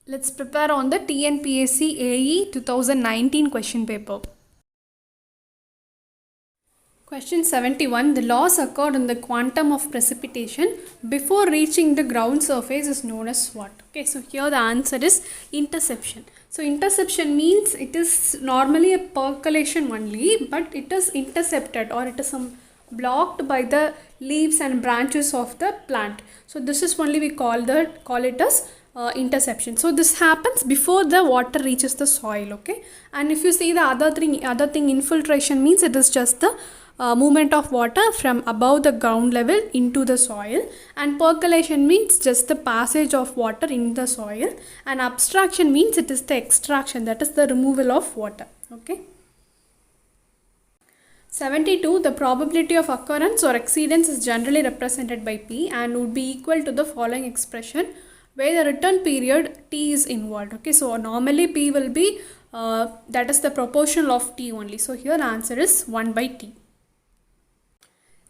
Let's prepare on the TNPSC AE 2019 question paper. Question 71. The loss occurred in the quantum of precipitation before reaching the ground surface is known as what? Okay, so here the answer is interception. So interception means it is normally a percolation only, but it is intercepted or it is blocked by the leaves and branches of the plant. So this is only we call it as interception. So this happens before the water reaches the soil. Okay, and if you see the other thing infiltration means it is just the movement of water from above the ground level into the soil, and percolation means just the passage of water in the soil, and abstraction means it is the extraction, that is the removal of water. Okay. 72. The probability of occurrence or exceedance is generally represented by P and would be equal to the following expression where the return period T is involved. Okay, so normally P will be that is the proportional of T only. So here the answer is 1 by T.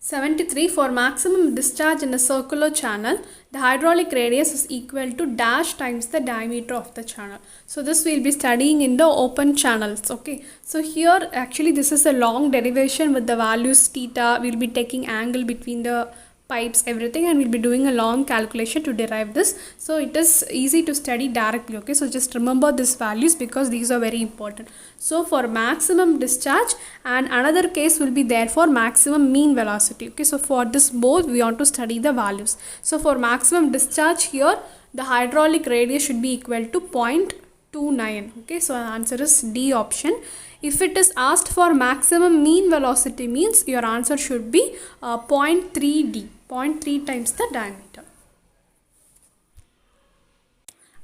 73. For maximum discharge in a circular channel, the hydraulic radius is equal to dash times the diameter of the channel. So this we will be studying in the open channels. Okay, so here actually this is a long derivation with the values theta. We will be taking angle between the pipes, everything, and we'll be doing a long calculation to derive this. So it is easy to study directly. Okay, so just remember these values because these are very important. So for maximum discharge, and another case will be there for maximum mean velocity. Okay, so for this both we want to study the values. So for maximum discharge here, the hydraulic radius should be equal to 0.29. Okay, so the answer is D option. If it is asked for maximum mean velocity means your answer should be 0.3D, 0.3 times the diameter.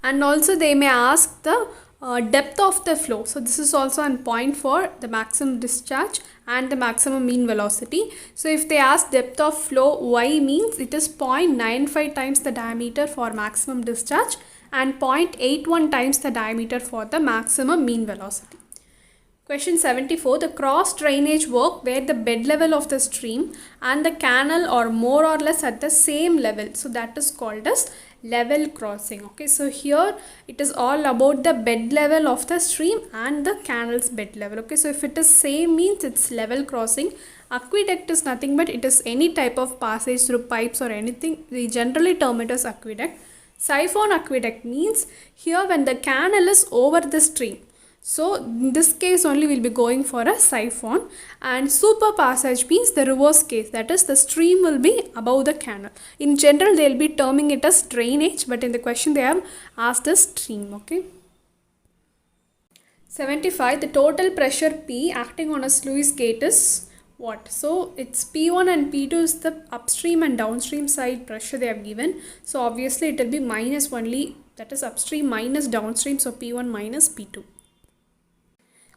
And also they may ask the depth of the flow. So this is also a point for the maximum discharge and the maximum mean velocity. So if they ask depth of flow, Y means it is 0.95 times the diameter for maximum discharge and 0.81 times the diameter for the maximum mean velocity. Question 74. The cross drainage work where the bed level of the stream and the canal are more or less at the same level. So that is called as level crossing. Okay, so here it is all about the bed level of the stream and the canal's bed level. Okay, so if it is same means it's level crossing. Aqueduct is nothing but it is any type of passage through pipes or anything. We generally term it as aqueduct. Siphon aqueduct means here when the canal is over the stream. So in this case only we will be going for a siphon, and super passage means the reverse case, that is the stream will be above the canal. In general they will be terming it as drainage, but in the question they have asked the stream. Okay. 75. The total pressure P acting on a sluice gate is what? So it's P1 and P2 is the upstream and downstream side pressure they have given. So obviously it will be minus only, that is upstream minus downstream, so P1 minus P2.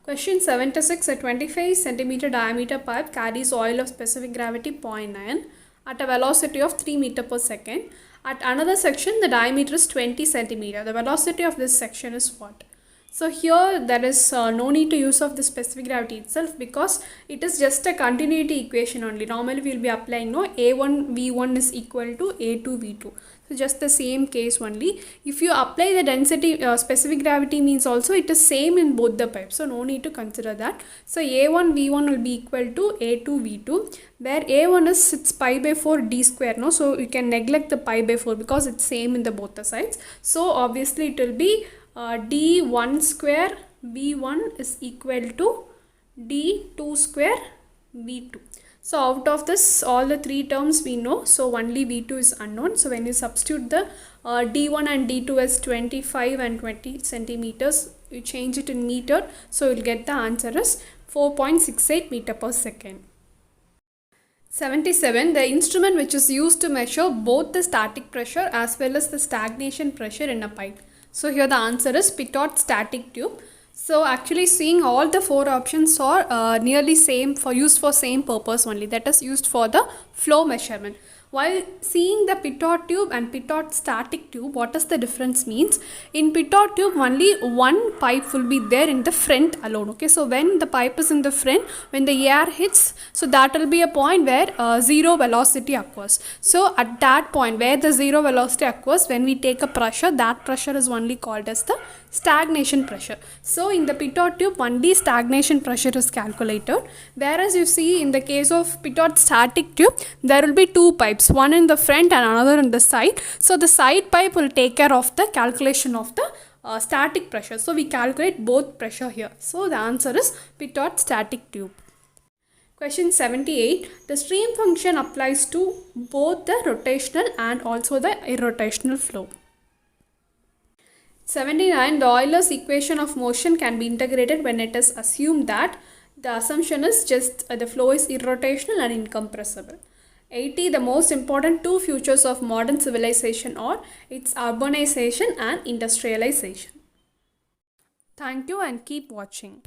Question 76. A 25 cm diameter pipe carries oil of specific gravity 0.9 at a velocity of 3 meter per second. At another section, the diameter is 20 cm. The velocity of this section is what? So here there is no need to use of the specific gravity itself because it is just a continuity equation only. Normally we will be applying A1 V1 is equal to A2 V2. So just the same case only. If you apply the density specific gravity means also it is same in both the pipes. So no need to consider that. So A1 V1 will be equal to A2 V2, where A1 is it's pi by 4 D square. No, so you can neglect the pi by 4 because it's same in the both the sides. So obviously it will be D1 square V1 is equal to D2 square V2. So out of this all the three terms we know, so only V2 is unknown. So when you substitute the D1 and D2 as 25 and 20 centimeters, you change it in meter, so you will get the answer as 4.68 meter per second. 77. The instrument which is used to measure both the static pressure as well as the stagnation pressure in a pipe. So here the answer is pitot static tube. So actually seeing all the four options are nearly same, for used for same purpose only, that is used for the flow measurement. While seeing the pitot tube and pitot static tube, what does the difference means? In pitot tube, only one pipe will be there in the front alone. Okay, so when the pipe is in the front, when the air hits, so that will be a point where zero velocity occurs. So at that point where the zero velocity occurs, when we take a pressure, that pressure is only called as the stagnation pressure. So in the pitot tube, only stagnation pressure is calculated, whereas you see in the case of pitot static tube, there will be two pipes, one in the front and another in the side. So the side pipe will take care of the calculation of the static pressure. So we calculate both pressure here. So the answer is pitot static tube. Question 78. The stream function applies to both the rotational and also the irrotational flow. 79. The Euler's equation of motion can be integrated when it is assumed that the assumption is just the flow is irrotational and incompressible. 80. The most important two features of modern civilization are its urbanization and industrialization. Thank you and keep watching.